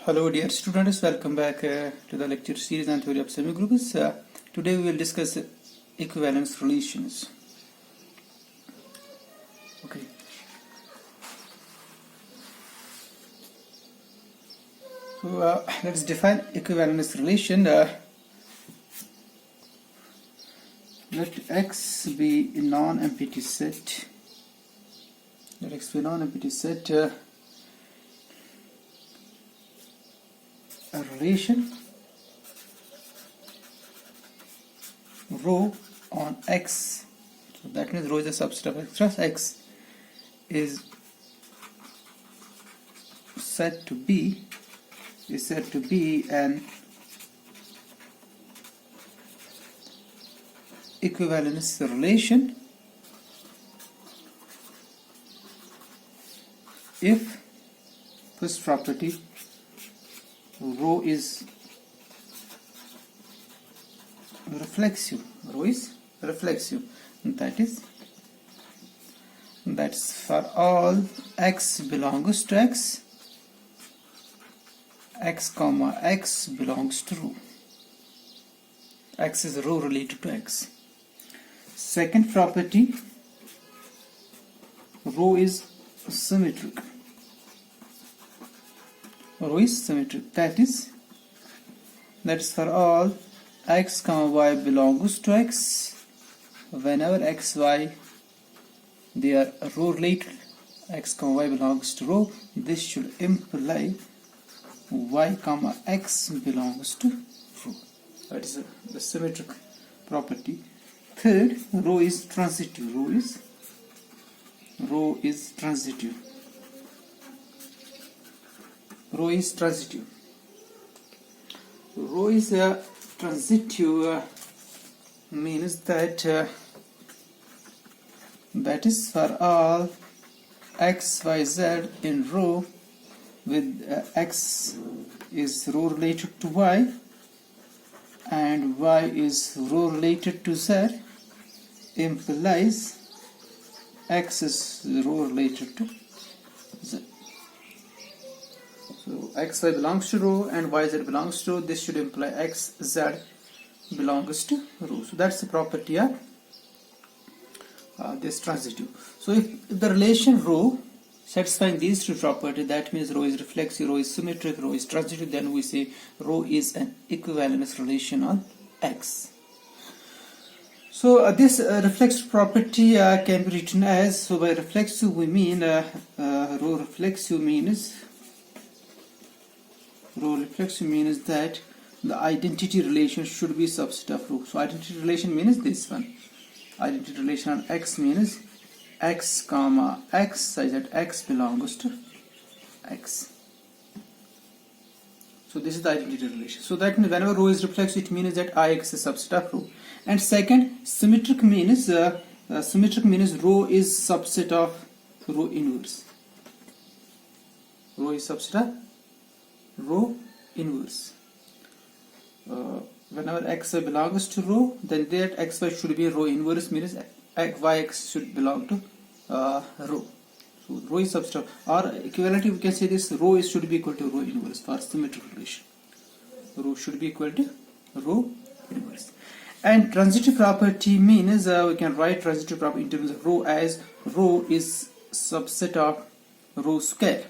Hello dear students, welcome back to the lecture series on theory of semigroups. Today we will discuss equivalence relations. Okay. So let's define equivalence relation. Let X be a non-empty set. Let X be a non-empty set. A relation rho on X, so that means rho is a subset of X plus X is said to be an equivalence relation if first property rho is reflexive. Rho is reflexive. That's for all X belongs to X, X comma X belongs to rho. X is rho related to X. Second property, rho is symmetric. Rho is symmetric. That is for all X comma Y belongs to X. Whenever X, Y, they are rho related, X comma Y belongs to rho, this should imply Y comma X belongs to rho. That is the symmetric property. Third, rho is transitive. Rho is transitive. Rho is transitive. Rho is transitive means that is for all X, Y, Z in rho with X is rho related to Y and Y is rho related to Z, implies X is rho related to Z. So XY belongs to rho and YZ belongs to rho. This should imply XZ belongs to rho. So that's the property of this transitive. So if the relation rho satisfying these two properties, that means rho is reflexive, rho is symmetric, rho is transitive, then we say rho is an equivalence relation on X. So this reflexive property can be written as, so by reflexive we mean rho reflexive means that the identity relation should be subset of rho. So identity relation means this one. Identity relation on X means X comma X such that X belongs to X. So this is the identity relation. So that means whenever rho is reflexive, it means that IX is subset of rho. And second, symmetric means rho is subset of rho inverse. Rho is subset of rho inverse. Whenever xy belongs to rho, then that xy should be rho inverse, means yx should belong to rho. So rho is subset of, or equivalently we can say this, rho should be equal to rho inverse for symmetric relation. Rho should be equal to rho inverse. And transitive property means we can write transitive property in terms of rho as rho is subset of rho square,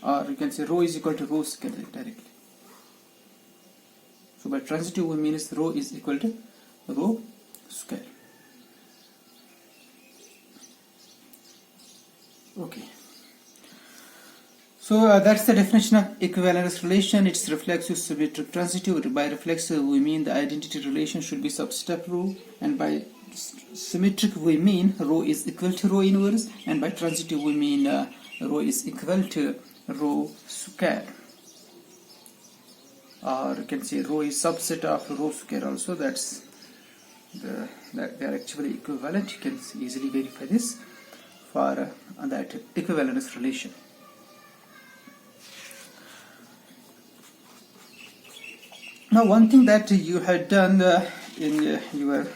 or you can say rho is equal to rho square directly. So by transitive we mean rho is equal to rho square. Okay. So that's the definition of equivalence relation. It's reflexive, symmetric, transitive. By reflexive we mean the identity relation should be subset of rho, and by symmetric we mean rho is equal to rho inverse, and by transitive we mean rho is equal to rho square, or you can say rho is subset of rho square also. That they are actually equivalent. You can easily verify this for that equivalence relation. Now one thing that you had done in your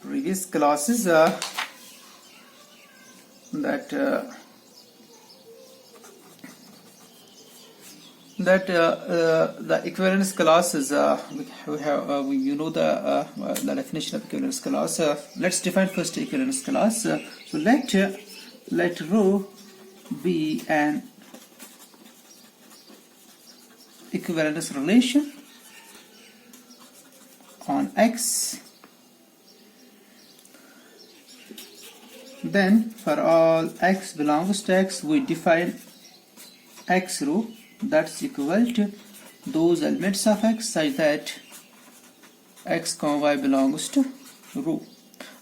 previous classes that that the equivalence class is you know the definition of equivalence class. Let's define first equivalence class. So let row be an equivalence relation on X. Then for all X belongs to X, we define X row that's equal to those elements of X such that X comma Y belongs to row.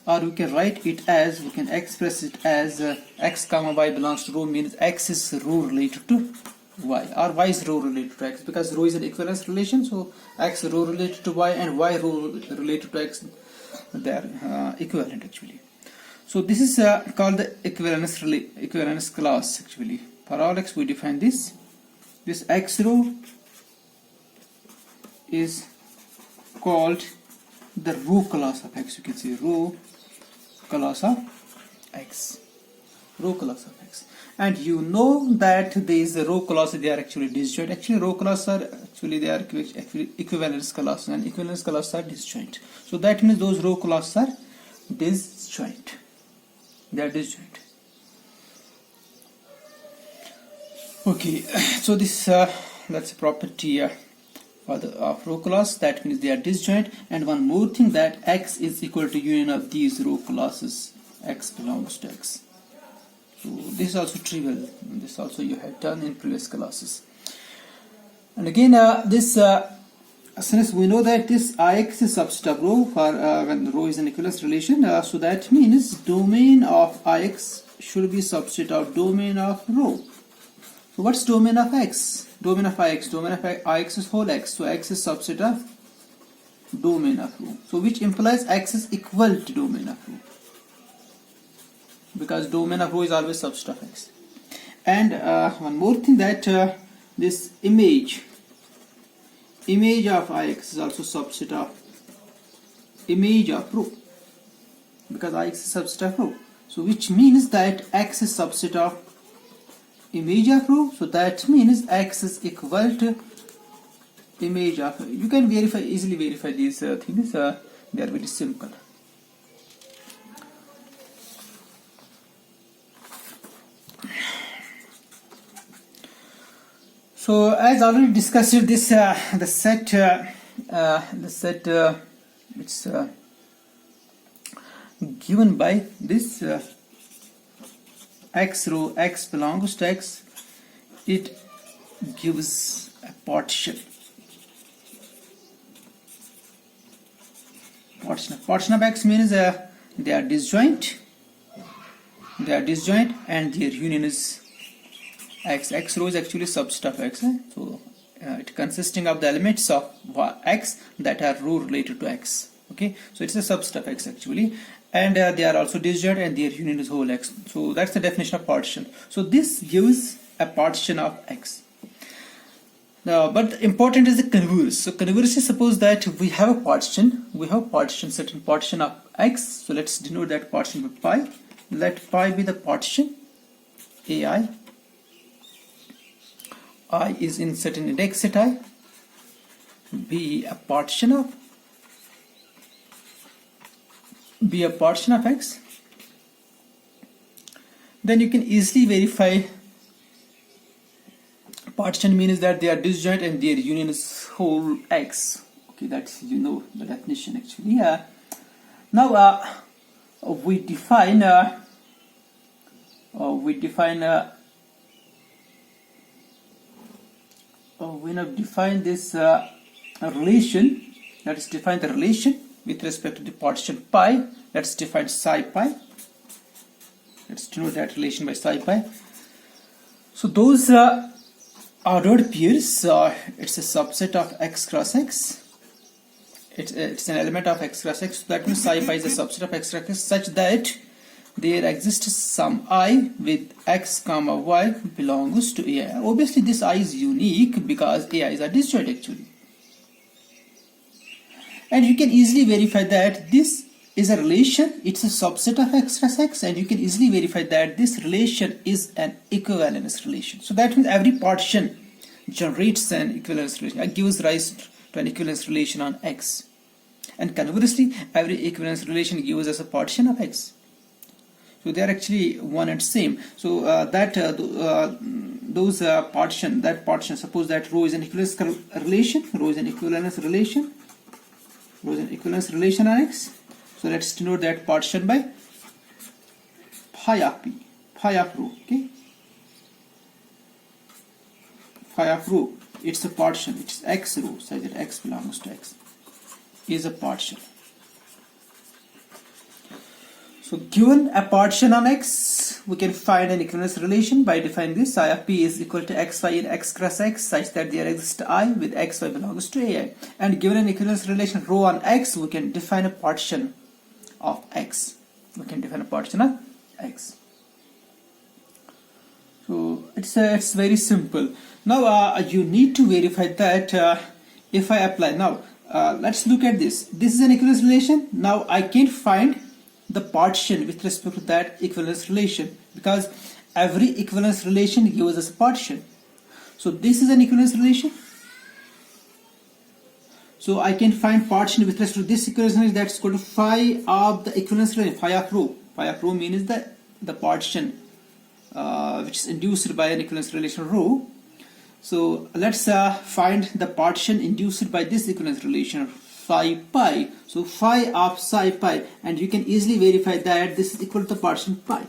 Or we can write it as, we can express it as X comma Y belongs to row means X is row related to Y, or Y is row related to X, because row is an equivalence relation. So X row related to Y and Y row related to X, they are equivalent actually. So this is called the equivalence class actually. For all X we define this X row is called the row class of X. You can say row class of X, row class of X. And you know that these row classes, they are actually disjoint. Actually row classes are actually, they are equivalence classes, and equivalence classes are disjoint. So that means those row classes are disjoint. They are disjoint. Okay, so this that's a property for the row class. That means they are disjoint. And one more thing, that X is equal to union of these row classes. X belongs to X. So this is also trivial. This also you had done in previous classes. And again, since we know that this Ix is subset of row for when row is an equivalence relation, so that means domain of Ix should be subset of domain of row. So what's domain of X? Domain of Ix. Domain of Ix is whole X. So X is subset of domain of row. So which implies X is equal to domain of row, because domain of row is always subset of X. And one more thing, that this image of Ix is also subset of image of row, because Ix is subset of row. So which means that X is subset of image of row. So that means X is equal to image of. You can easily verify these things. They are very simple. So as already discussed, this the set it's given by this X row, X belongs to X. It gives a partition. Partition of X means they are disjoint. They are disjoint, and their union is X. X row is actually subset of X. So it consisting of the elements of X that are row related to X. Okay, so it's a subset of X actually, and they are also disjoint, and their union is whole X. So that's the definition of partition. So this gives a partition of X. Now, but important is the converse. So converse is, suppose that we have a partition. We have certain partition of X. So let's denote that partition with pi. Let pi be the partition AI. I is in certain index set I. Be a partition of X. Then you can easily verify partition means that they are disjoint and their union is whole X. Okay, that's, you know, the definition actually. Now we define this relation. Let's define the relation with respect to the partition pi. Let's define psi pi. Let's denote that relation by psi pi. So those ordered pairs, it's a subset of X cross X. It's an element of X cross X. So that means psi pi is a subset of X cross X such that there exists some I with X comma Y belongs to AI. Obviously this I is unique because AIs are disjoint actually. And you can easily verify that this is a relation, it's a subset of X cross X, and you can easily verify that this relation is an equivalence relation. So that means every partition generates an equivalence relation, gives rise to an equivalence relation on X. And conversely, every equivalence relation gives us a partition of X. So they are actually one and same. So partition, suppose that rho is an equivalence relation, rho is an equivalence relation, rho is an equivalence relation on X. So let's denote that partition by phi of P, phi of rho, okay? Phi of rho, it's a partition, it's X rho, such that X belongs to X, is a partition. So given a partition on X, we can find an equivalence relation by defining this. Psi of P is equal to xy in X cross X, such that there exists I with xy belongs to AI. And given an equivalence relation rho on X, we can define a partition of X. We can define a partition of X. So it's very simple. Now you need to verify that if I apply. Now let's look at this. This is an equivalence relation. Now I can't find the partition with respect to that equivalence relation, because every equivalence relation gives us a partition. So this is an equivalence relation. So I can find partition with respect to this equivalence relation, that's equal to phi of the equivalence relation, phi of rho. Phi of rho means the partition which is induced by an equivalence relation rho. So let's find the partition induced by this equivalence relation phi pi. So phi of psi pi, and you can easily verify that this is equal to the partition pi.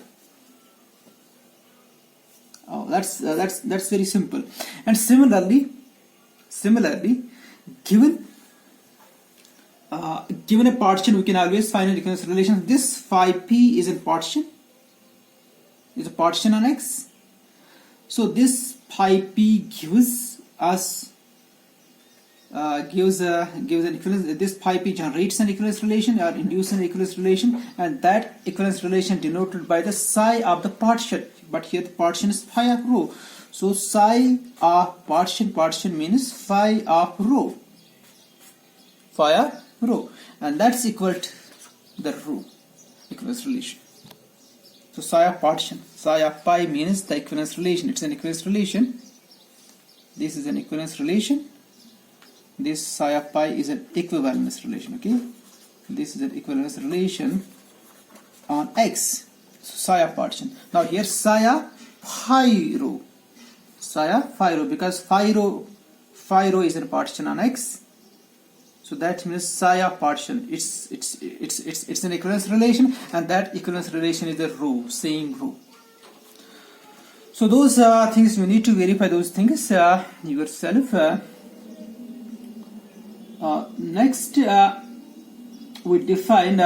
Oh, that's very simple. And similarly, given a partition, we can always find an equivalence relation. This phi p is a partition on X. So this phi p gives us gives an equivalence. This phi p generates an equivalence relation or induces an equivalence relation, and that equivalence relation denoted by the psi of the partition. But here the partition is phi of rho. So psi of partition means phi of rho, and that's equal to the rho equivalence relation. So psi of partition, psi of pi means the equivalence relation. It's an equivalence relation. This is an equivalence relation. This psi of pi is an equivalence relation, okay? This is an equivalence relation on X. So psi of partition. Now here psi of phi rho. Psi of phi rho, because phi rho is a partition on X. So that means psi of partition. It's an equivalence relation, and that equivalence relation is a rho, same rho. So those things you need to verify those things yourself. Next, we define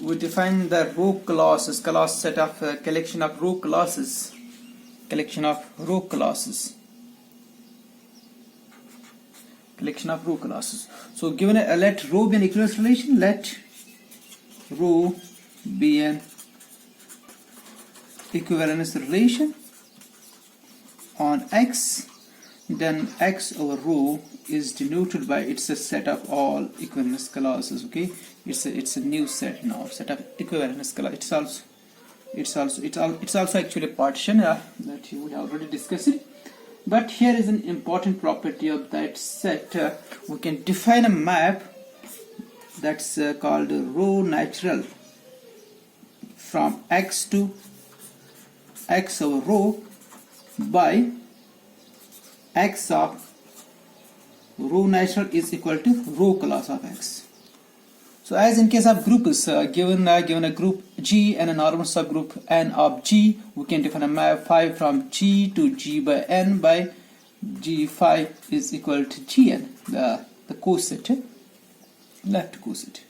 we define the row clauses, set of collection of row clauses, So given let rho be an equivalence relation, let rho be an equivalence relation on X. Then X over rho is denoted by it's a set of all equivalence clauses. Okay, it's a new set now, set of equivalence clauses. It's also actually a partition that you would already discussed it. But here is an important property of that set. We can define a map that's called rho natural from X to X over rho by X of rho natural is equal to rho class of X. So as in case of groups, given a group G and a normal subgroup N of G, we can define a map phi from G to G by N by G phi is equal to Gn, the coset, left coset.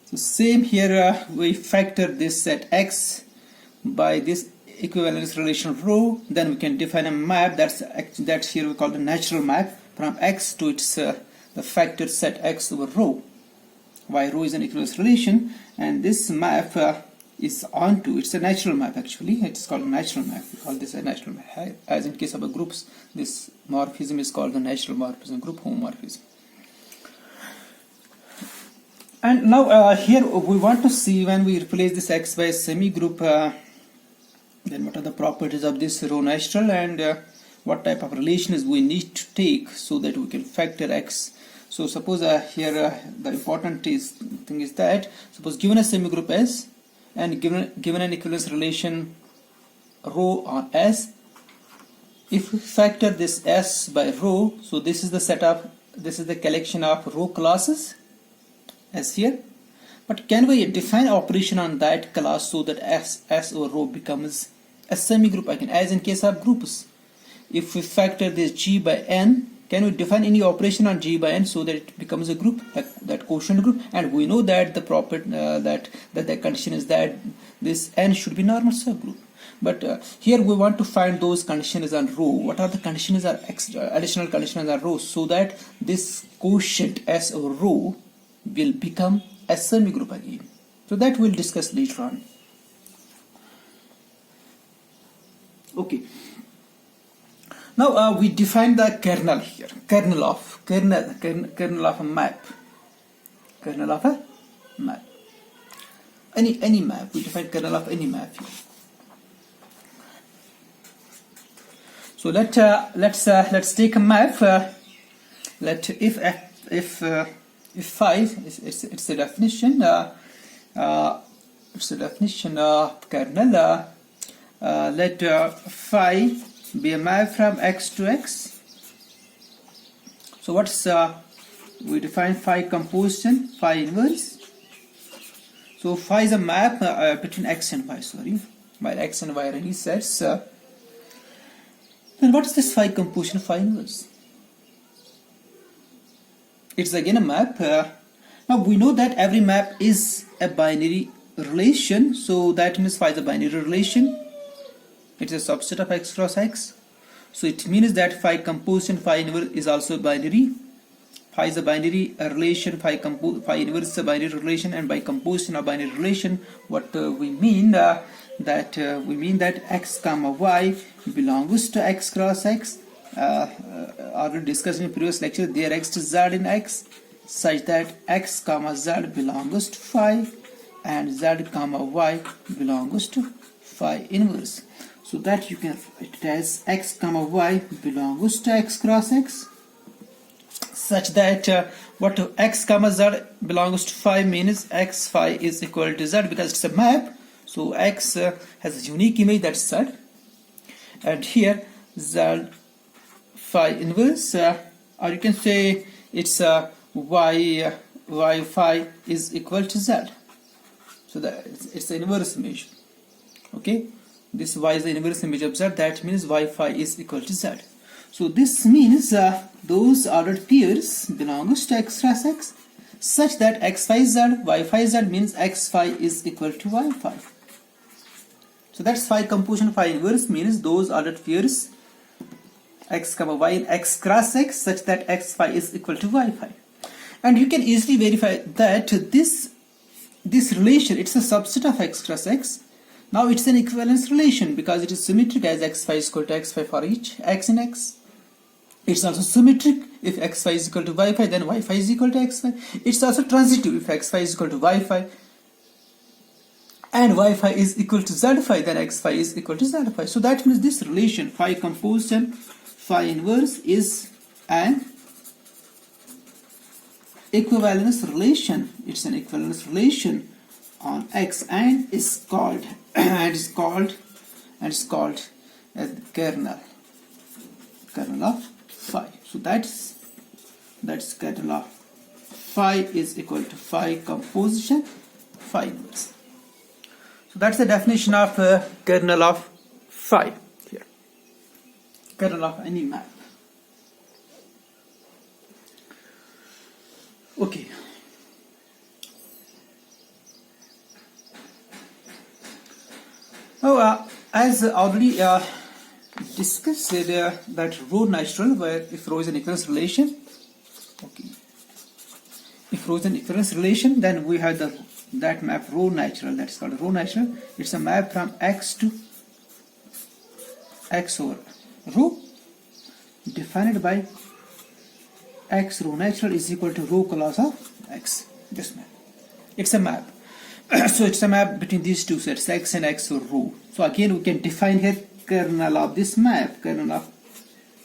So same here, we factor this set X by this equivalence relation rho, then we can define a map that's here we call the natural map from X to its the factored set X over rho. Why rho is an equivalence relation, and this map is onto, it's a natural map actually, it's called a natural map. We call this a natural map. As in case of a groups, this morphism is called the natural morphism, group homomorphism. And now here we want to see when we replace this X by a semi-group Then what are the properties of this row natural, and what type of relations we need to take so that we can factor x. So suppose here the important thing is that suppose given a semigroup S and given an equivalence relation row on S, if we factor this S by row, so this is the collection of row classes as here. But can we define operation on that class so that S over row becomes a semigroup again, as in case of groups? If we factor this G by N, can we define any operation on G by N so that it becomes a group, like that quotient group? And we know that the property that the condition is that this N should be normal subgroup. But here we want to find those conditions on row. What are the conditions are additional conditions on row so that this quotient S over row will become a semigroup again? So that we'll discuss later on. Okay. Now we define the kernel here. Kernel of a map. Kernel of a map. Any map. We define kernel of any map here. So let's take a map. If 5 it's a definition. It's a definition of kernel. Let phi be a map from X to X. So what's we define phi composition, phi inverse. So phi is a map between X and Y. Sorry, while X and Y are any sets. Then what is this phi composition, phi inverse? It's again a map. Now we know that every map is a binary relation, so that means phi is a binary relation. It's a subset of X cross X. So it means that phi composition, phi inverse is also binary. Phi is a binary relation, phi inverse is a binary relation, and by composition of binary relation, what we mean we mean that X comma Y belongs to X cross X. Already discussed in previous lecture, there X is Z in X, such that X comma Z belongs to phi and Z comma Y belongs to phi inverse. So that you can write it as X comma Y belongs to X cross X, such that what X comma Z belongs to phi means X phi is equal to Z, because it's a map. So X has a unique image, that's Z, and here Z phi inverse, or you can say it's Y phi is equal to Z. So that it's the inverse image. Okay, this Y is the inverse image of Z. That means Y phi is equal to Z. So this means those ordered pairs belongs to X cross X, such that X phi Z, Y phi Z means X phi is equal to Y phi. So that's phi composition, phi inverse means those ordered pairs X comma Y in X cross X, such that X phi is equal to Y phi. And you can easily verify that this relation, it's a subset of X cross X. Now it's an equivalence relation because it is symmetric, as X phi is equal to X phi for each X in X. It's also symmetric. If X phi is equal to Y phi, then Y phi is equal to X phi. It's also transitive. If X phi is equal to Y phi and Y phi is equal to Z phi, then X phi is equal to Z phi. So that means this relation, phi composition, phi inverse, is an equivalence relation. It's an equivalence relation on X and is called as the kernel of phi. So that's kernel of phi is equal to phi composition, phi inverse. So that's the definition of kernel of phi here. Kernel of any map. Okay. Now, as already discussed, that row natural, where if row is an equivalence relation, okay. If row is an equivalence relation, then we have that map row natural. That's called row natural. It's a map from X to X over row, defined by X row natural is equal to row class of X. This map. It's a map. So it's a map between these two sets, X and X rho. So again we can define here kernel of this map, kernel of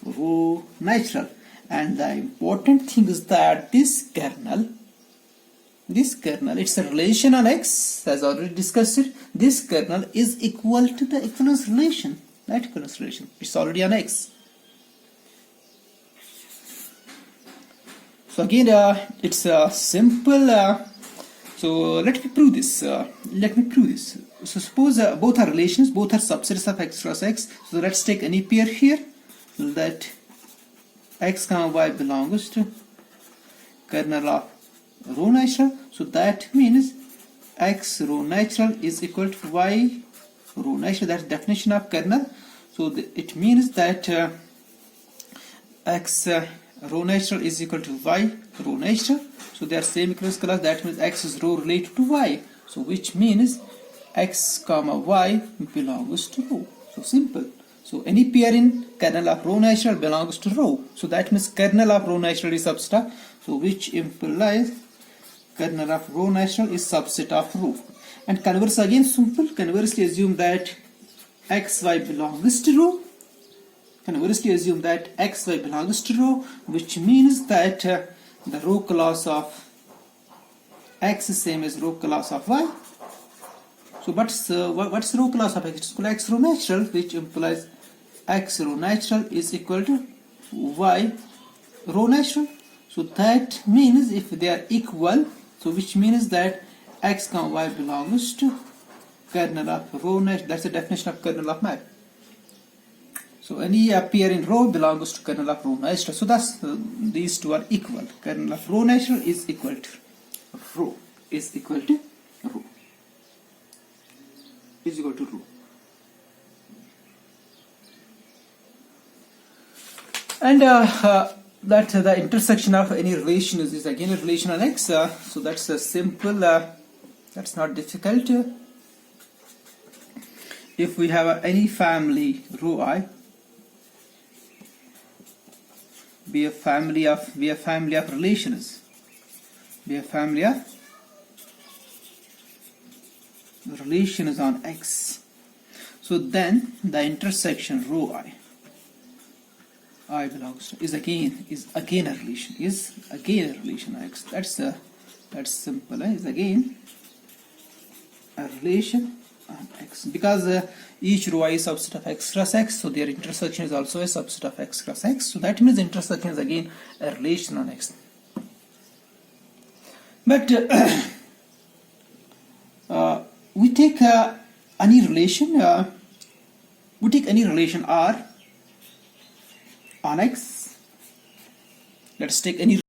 rho natural. And the important thing is that this kernel, it's a relation on X, as already discussed it. This kernel is equal to the equivalence relation, that equivalence relation. It's already on X. So again, it's simple. So let me prove this. So suppose both are relations, both are subsets of X cross X. So let's take any pair here, so that X comma Y belongs to kernel of rho natural. So that means X rho natural is equal to Y rho natural. That's the definition of kernel. So it means that X rho natural is equal to Y rho natural. So they are same equivalence class. That means X is rho related to Y. So which means X comma Y belongs to rho. So simple. So any pair in kernel of rho natural belongs to rho. So that means kernel of rho natural is subset. So which implies kernel of rho natural is subset of rho. And converse again simple. Conversely assume that XY belongs to rho. Conversely assume that XY belongs to rho, which means that the rho class of X is same as rho class of Y. So what's rho class of X? It's equal to X rho natural, which implies X rho natural is equal to Y rho natural. So that means if they are equal, so which means that X comma Y belongs to kernel of rho natural. That's the definition of kernel of map. So any pair in rho belongs to kernel of rho natural. So thus these two are equal. Kernel of rho natural is equal to rho. Is equal to rho. Is equal to rho. And that the intersection of any relation is again a relation on X. So that's a simple. That's not difficult. If we have any family rho I, be a family of relations. Be a family of relations on X. So then the intersection rho I belongs to is again a relation on X. That's simple. Is again a relation on X, because each rho I is subset of X cross X, so their intersection is also a subset of X cross X. So that means intersection is again a relation on X. But we take any relation. We take any relation R on X. Let's take any